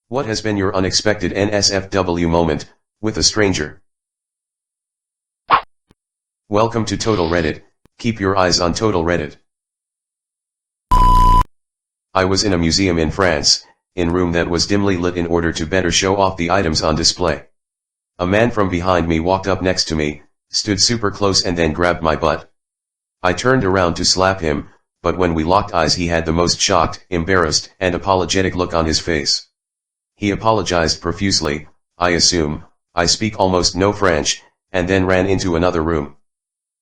What has been your unexpected NSFW moment with a stranger? Welcome to Total Reddit. Keep your eyes on Total Reddit. I was in a museum in France, in a room that was dimly lit in order to better show off the items on display. A man from behind me walked up next to me, stood super close and then grabbed my butt. I turned around to slap him, but when we locked eyes he had the most shocked, embarrassed, and apologetic look on his face. He apologized profusely, I assume, I speak almost no French, and then ran into another room.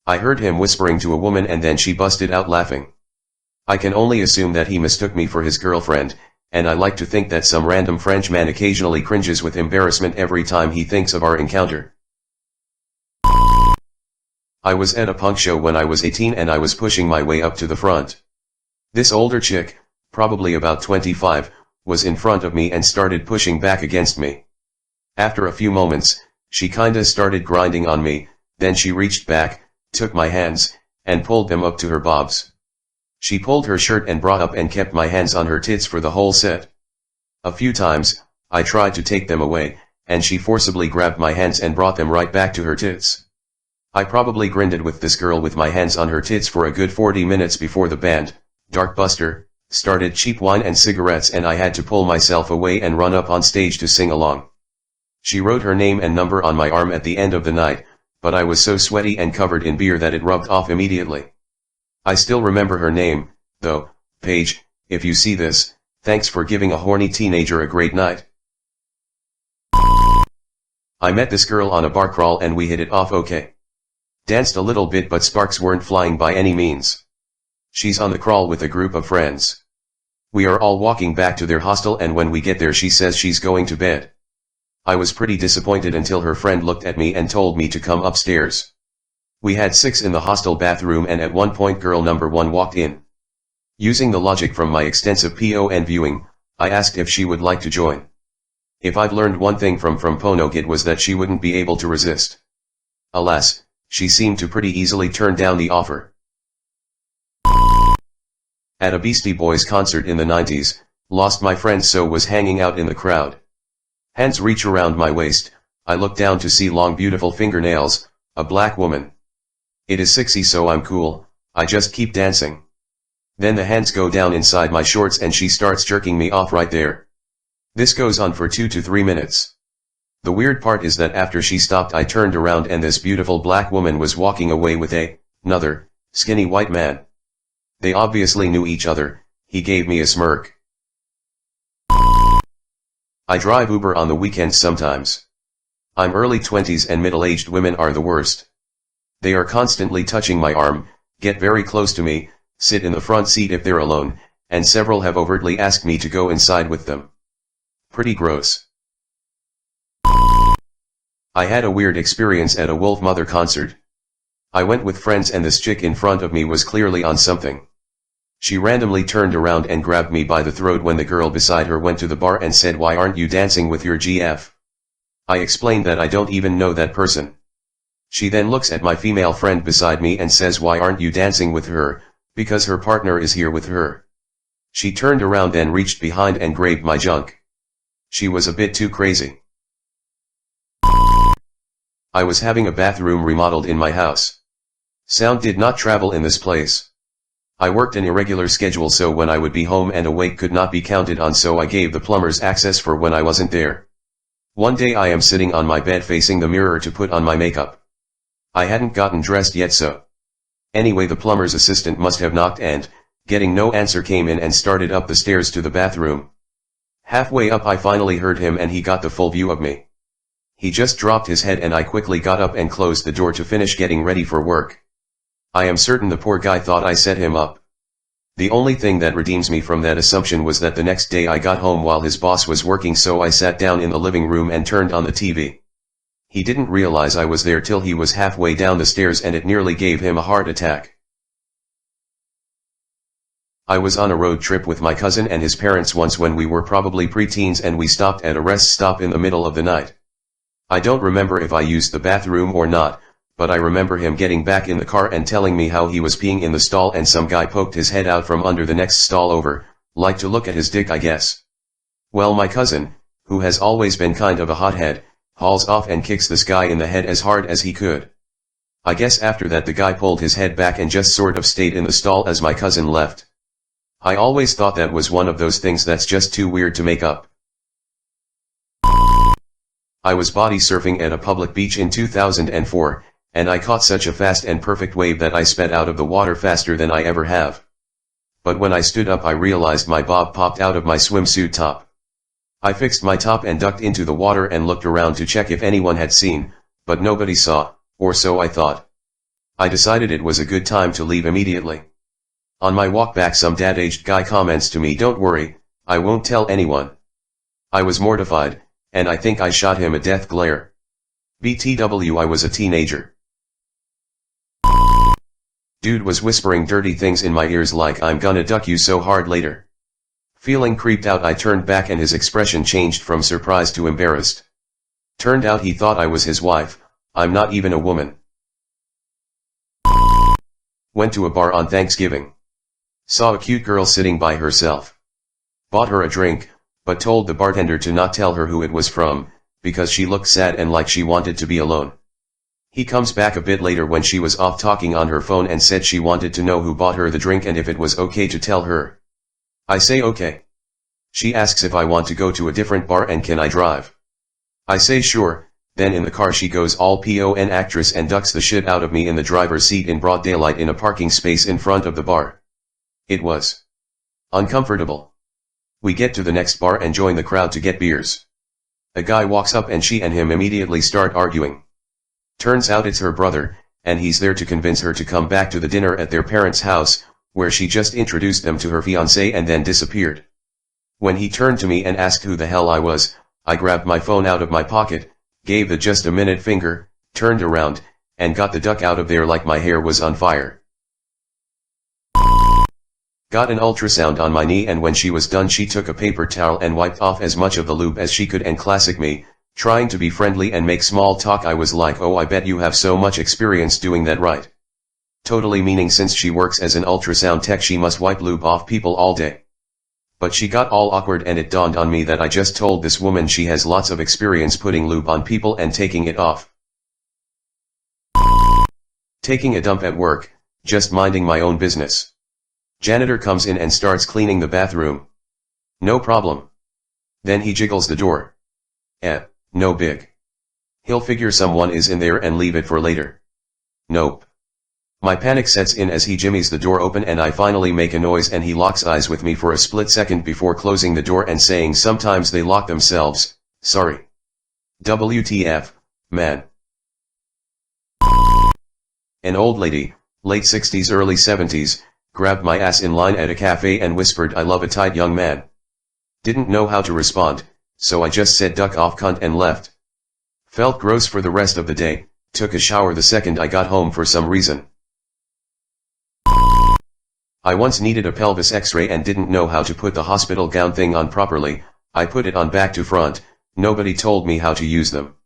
I heard him whispering to a woman and then she busted out laughing. I can only assume that he mistook me for his girlfriend, and I like to think that some random French man occasionally cringes with embarrassment every time he thinks of our encounter. I was at a punk show when I was 18 and I was pushing my way up to the front. This older chick, probably about 25, was in front of me and started pushing back against me. After a few moments, she kinda started grinding on me, then she reached back, took my hands, and pulled them up to her bobs. She pulled her shirt and brought up and kept my hands on her tits for the whole set. A few times, I tried to take them away, and she forcibly grabbed my hands and brought them right back to her tits. I probably grinded with this girl with my hands on her tits for a good 40 minutes before the band, Dark Buster, started cheap wine and cigarettes and I had to pull myself away and run up on stage to sing along. She wrote her name and number on my arm at the end of the night, but I was so sweaty and covered in beer that it rubbed off immediately. I still remember her name, though. Paige, if you see this, thanks for giving a horny teenager a great night. I met this girl on a bar crawl and we hit it off okay. Danced a little bit but sparks weren't flying by any means. She's on the crawl with a group of friends. We are all walking back to their hostel and when we get there she says she's going to bed. I was pretty disappointed until her friend looked at me and told me to come upstairs. We had 6 in the hostel bathroom and at one point girl number 1 walked in. Using the logic from my extensive PON viewing, I asked if she would like to join. If I've learned one thing from Ponogit it was that she wouldn't be able to resist. Alas, she seemed to pretty easily turn down the offer. At a Beastie Boys concert in the 90s, lost my friend so was hanging out in the crowd. Hands reach around my waist, I look down to see long beautiful fingernails, a black woman. It is 6 so I'm cool, I just keep dancing. Then the hands go down inside my shorts and she starts jerking me off right there. This goes on for 2 to 3 minutes. The weird part is that after she stopped I turned around and this beautiful black woman was walking away with another, skinny white man. They obviously knew each other, he gave me a smirk. I drive Uber on the weekends sometimes. I'm early 20s and middle-aged women are the worst. They are constantly touching my arm, get very close to me, sit in the front seat if they're alone, and several have overtly asked me to go inside with them. Pretty gross. I had a weird experience at a Wolf Mother concert. I went with friends and this chick in front of me was clearly on something. She randomly turned around and grabbed me by the throat when the girl beside her went to the bar and said, "Why aren't you dancing with your GF?" I explained that I don't even know that person. She then looks at my female friend beside me and says, "Why aren't you dancing with her? Because her partner is here with her." She turned around and reached behind and grabbed my junk. She was a bit too crazy. I was having a bathroom remodeled in my house. Sound did not travel in this place. I worked an irregular schedule so when I would be home and awake could not be counted on, so I gave the plumbers access for when I wasn't there. One day I am sitting on my bed facing the mirror to put on my makeup. I hadn't gotten dressed yet so. Anyway, the plumber's assistant must have knocked and, getting no answer, came in and started up the stairs to the bathroom. Halfway up I finally heard him and he got the full view of me. He just dropped his head and I quickly got up and closed the door to finish getting ready for work. I am certain the poor guy thought I set him up. The only thing that redeems me from that assumption was that the next day I got home while his boss was working, so I sat down in the living room and turned on the TV. He didn't realize I was there till he was halfway down the stairs and it nearly gave him a heart attack. I was on a road trip with my cousin and his parents once when we were probably pre-teens and we stopped at a rest stop in the middle of the night. I don't remember if I used the bathroom or not, but I remember him getting back in the car and telling me how he was peeing in the stall and some guy poked his head out from under the next stall over, like to look at his dick I guess. Well, my cousin, who has always been kind of a hothead, hauls off and kicks this guy in the head as hard as he could. I guess after that the guy pulled his head back and just sort of stayed in the stall as my cousin left. I always thought that was one of those things that's just too weird to make up. I was body surfing at a public beach in 2004, and I caught such a fast and perfect wave that I sped out of the water faster than I ever have. But when I stood up I realized my bob popped out of my swimsuit top. I fixed my top and ducked into the water and looked around to check if anyone had seen, but nobody saw, or so I thought. I decided it was a good time to leave immediately. On my walk back some dad-aged guy comments to me, "Don't worry, I won't tell anyone." I was mortified, and I think I shot him a death glare. BTW, I was a teenager. Dude was whispering dirty things in my ears like "I'm gonna duck you so hard later." Feeling creeped out I turned back and his expression changed from surprised to embarrassed. Turned out he thought I was his wife. I'm not even a woman. Went to a bar on Thanksgiving. Saw a cute girl sitting by herself. Bought her a drink, but told the bartender to not tell her who it was from, because she looked sad and like she wanted to be alone. He comes back a bit later when she was off talking on her phone and said she wanted to know who bought her the drink and if it was okay to tell her. I say okay. She asks if I want to go to a different bar and can I drive. I say sure, then in the car she goes all PON actress and ducks the shit out of me in the driver's seat in broad daylight in a parking space in front of the bar. It was uncomfortable. We get to the next bar and join the crowd to get beers. A guy walks up and she and him immediately start arguing. Turns out it's her brother, and he's there to convince her to come back to the dinner at their parents' house, where she just introduced them to her fiancé and then disappeared. When he turned to me and asked who the hell I was, I grabbed my phone out of my pocket, gave the just a minute finger, turned around, and got the duck out of there like my hair was on fire. Got an ultrasound on my knee and when she was done she took a paper towel and wiped off as much of the lube as she could and classic me, trying to be friendly and make small talk I was like, "Oh, I bet you have so much experience doing that, right?" Totally meaning since she works as an ultrasound tech she must wipe lube off people all day. But she got all awkward and it dawned on me that I just told this woman she has lots of experience putting lube on people and taking it off. Taking a dump at work, just minding my own business. Janitor comes in and starts cleaning the bathroom. No problem. Then he jiggles the door. No big. He'll figure someone is in there and leave it for later. Nope. My panic sets in as he jimmies the door open and I finally make a noise and he locks eyes with me for a split second before closing the door and saying sometimes they lock themselves, sorry. WTF, man. An old lady, late 60s early 70s, grabbed my ass in line at a cafe and whispered I love a tight young man. Didn't know how to respond, so I just said duck off cunt and left. Felt gross for the rest of the day, took a shower the second I got home for some reason. I once needed a pelvis x-ray and didn't know how to put the hospital gown thing on properly. I put it on back to front, nobody told me how to use them.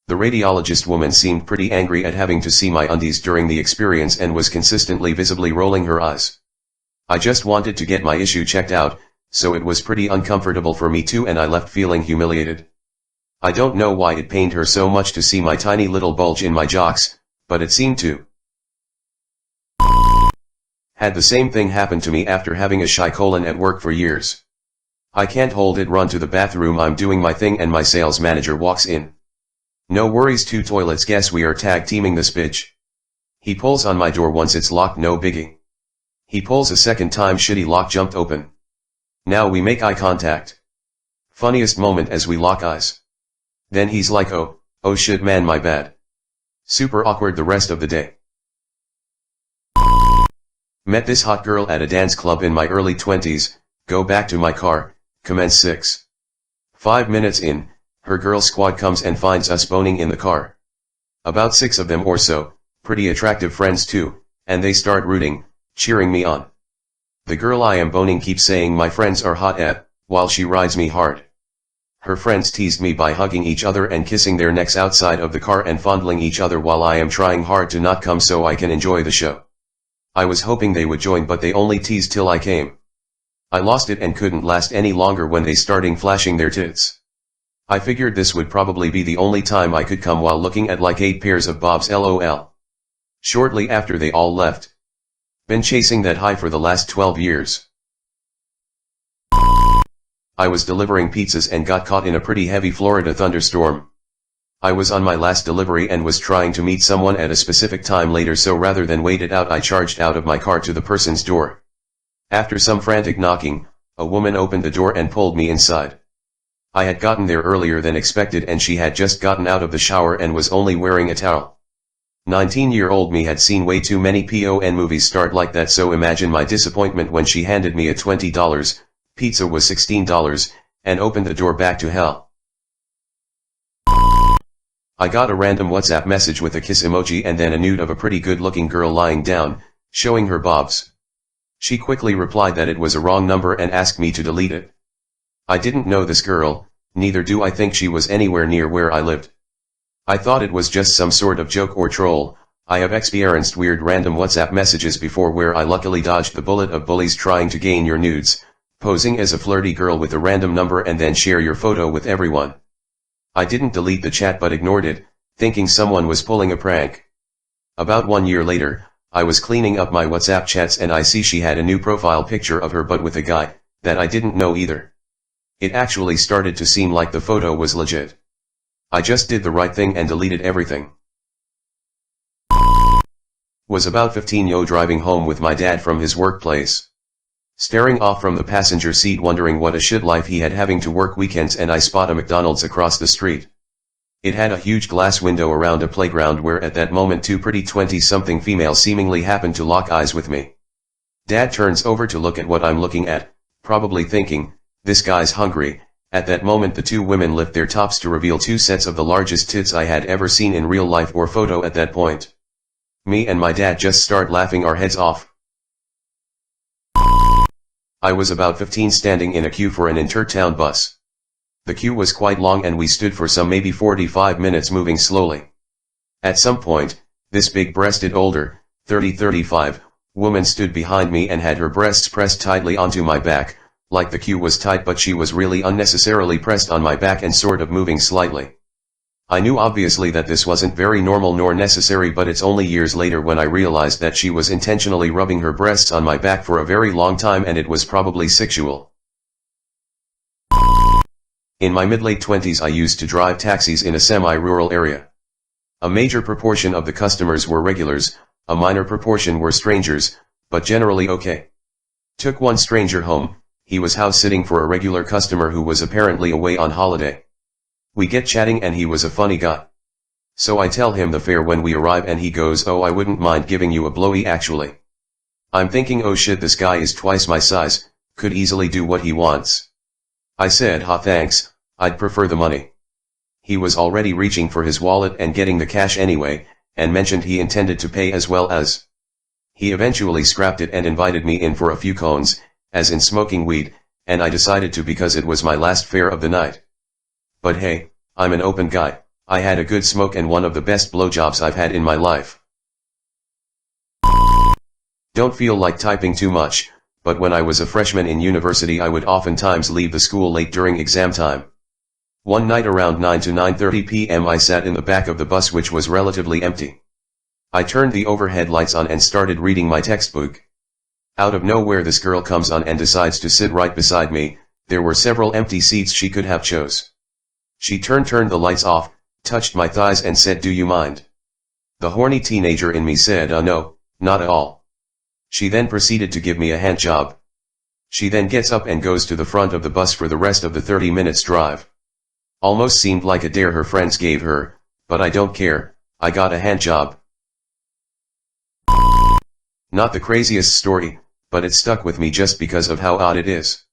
The radiologist woman seemed pretty angry at having to see my undies during the experience and was consistently visibly rolling her eyes. I just wanted to get my issue checked out, so it was pretty uncomfortable for me too and I left feeling humiliated. I don't know why it pained her so much to see my tiny little bulge in my jocks, but it seemed to. Had the same thing happen to me after having a shy colon at work for years. I can't hold it, run to the bathroom, I'm doing my thing and my sales manager walks in. No worries, 2 toilets, guess we are tag teaming this bitch. He pulls on my door once it's locked, no biggie. He pulls a second time, shitty lock jumped open. Now we make eye contact. Funniest moment as we lock eyes. Then he's like, oh shit man, my bad. Super awkward the rest of the day. Met this hot girl at a dance club in my early 20s, go back to my car, commence 6. 5 minutes in, her girl squad comes and finds us boning in the car. About 6 of them or so, pretty attractive friends too, and they start rooting, cheering me on. The girl I am boning keeps saying my friends are hot while she rides me hard. Her friends teased me by hugging each other and kissing their necks outside of the car and fondling each other while I am trying hard to not come so I can enjoy the show. I was hoping they would join but they only teased till I came. I lost it and couldn't last any longer when they starting flashing their tits. I figured this would probably be the only time I could come while looking at like 8 pairs of bobs lol. Shortly after they all left. Been chasing that high for the last 12 years. I was delivering pizzas and got caught in a pretty heavy Florida thunderstorm. I was on my last delivery and was trying to meet someone at a specific time later, so rather than wait it out I charged out of my car to the person's door. After some frantic knocking, a woman opened the door and pulled me inside. I had gotten there earlier than expected and she had just gotten out of the shower and was only wearing a towel. 19-year-old me had seen way too many PON movies start like that, so imagine my disappointment when she handed me a $20, pizza was $16, and opened the door back to hell. I got a random WhatsApp message with a kiss emoji and then a nude of a pretty good-looking girl lying down, showing her bobs. She quickly replied that it was a wrong number and asked me to delete it. I didn't know this girl, neither do I think she was anywhere near where I lived. I thought it was just some sort of joke or troll. I have experienced weird random WhatsApp messages before where I luckily dodged the bullet of bullies trying to gain your nudes, posing as a flirty girl with a random number and then share your photo with everyone. I didn't delete the chat but ignored it, thinking someone was pulling a prank. About 1 year later, I was cleaning up my WhatsApp chats and I see she had a new profile picture of her but with a guy that I didn't know either. It actually started to seem like the photo was legit. I just did the right thing and deleted everything. Was about 15 driving home with my dad from his workplace. Staring off from the passenger seat wondering what a shit life he had having to work weekends, and I spot a McDonald's across the street. It had a huge glass window around a playground where at that moment 2 pretty 20-something females seemingly happened to lock eyes with me. Dad turns over to look at what I'm looking at, probably thinking, this guy's hungry. At that moment the 2 women lift their tops to reveal 2 sets of the largest tits I had ever seen in real life or photo at that point. Me and my dad just start laughing our heads off. I was about 15 standing in a queue for an inter-town bus. The queue was quite long and we stood for some maybe 45 minutes moving slowly. At some point, this big-breasted older, 30-35, woman stood behind me and had her breasts pressed tightly onto my back, like the queue was tight but she was really unnecessarily pressed on my back and sort of moving slightly. I knew obviously that this wasn't very normal nor necessary, but it's only years later when I realized that she was intentionally rubbing her breasts on my back for a very long time and it was probably sexual. In my mid-late 20s I used to drive taxis in a semi-rural area. A major proportion of the customers were regulars, a minor proportion were strangers, but generally okay. Took one stranger home. He was house-sitting for a regular customer who was apparently away on holiday. We get chatting and he was a funny guy. So I tell him the fare when we arrive and he goes, "Oh, I wouldn't mind giving you a blowy actually." I'm thinking, oh shit, this guy is twice my size, could easily do what he wants. I said, "Ha, thanks, I'd prefer the money." He was already reaching for his wallet and getting the cash anyway, and mentioned he intended to pay as well as. He eventually scrapped it and invited me in for a few cones, as in smoking weed, and I decided to because it was my last fare of the night. But hey, I'm an open guy, I had a good smoke and one of the best blowjobs I've had in my life. Don't feel like typing too much, but when I was a freshman in university I would oftentimes leave the school late during exam time. One night around 9 to 9:30 p.m. I sat in the back of the bus which was relatively empty. I turned the overhead lights on and started reading my textbook. Out of nowhere this girl comes on and decides to sit right beside me. There were several empty seats she could have chose. She turned the lights off, touched my thighs and said, "Do you mind?" The horny teenager in me said, "No, not at all." She then proceeded to give me a hand job. She then gets up and goes to the front of the bus for the rest of the 30 minutes drive. Almost seemed like a dare her friends gave her, but I don't care, I got a hand job. Not the craziest story, but it stuck with me just because of how odd it is.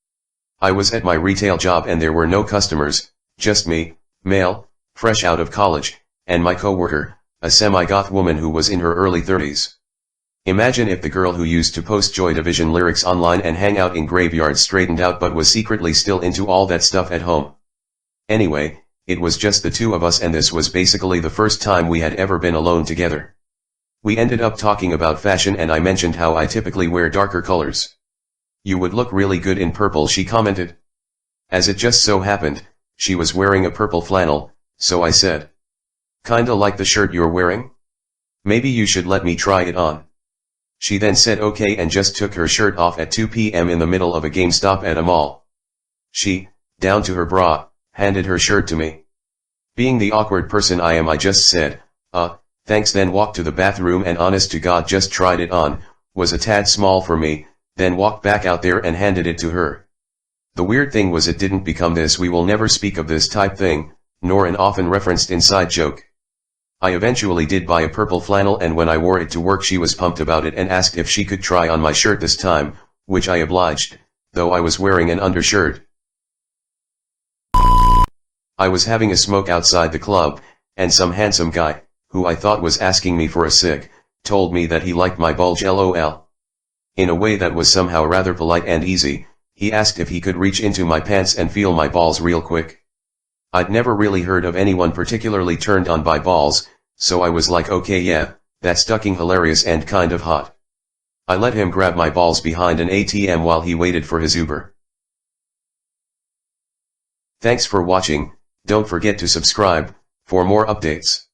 I was at my retail job and there were no customers, just me, male, fresh out of college, and my coworker, a semi-goth woman who was in her early 30s. Imagine if the girl who used to post Joy Division lyrics online and hang out in graveyards straightened out but was secretly still into all that stuff at home. Anyway, it was just the two of us and this was basically the first time we had ever been alone together. We ended up talking about fashion and I mentioned how I typically wear darker colors. "You would look really good in purple," she commented. As it just so happened, She was wearing a purple flannel, so I said, "Kinda like the shirt you're wearing? Maybe you should let me try it on." She then said okay and just took her shirt off at 2 p.m. in the middle of a GameStop at a mall. She, down to her bra, handed her shirt to me. Being the awkward person I am, I just said, thanks, then walked to the bathroom and honest to God just tried it on, was a tad small for me, then walked back out there and handed it to her. The weird thing was it didn't become this "we will never speak of this" type thing, nor an often referenced inside joke. I eventually did buy a purple flannel, and when I wore it to work she was pumped about it and asked if she could try on my shirt this time, which I obliged, though I was wearing an undershirt. I was having a smoke outside the club, and some handsome guy, who I thought was asking me for a cig, told me that he liked my bulge lol. In a way that was somehow rather polite and easy, he asked if he could reach into my pants and feel my balls real quick. I'd never really heard of anyone particularly turned on by balls, so I was like, okay, yeah, that's fucking hilarious and kind of hot. I let him grab my balls behind an ATM while he waited for his Uber. Thanks for watching. Don't forget to subscribe for more updates.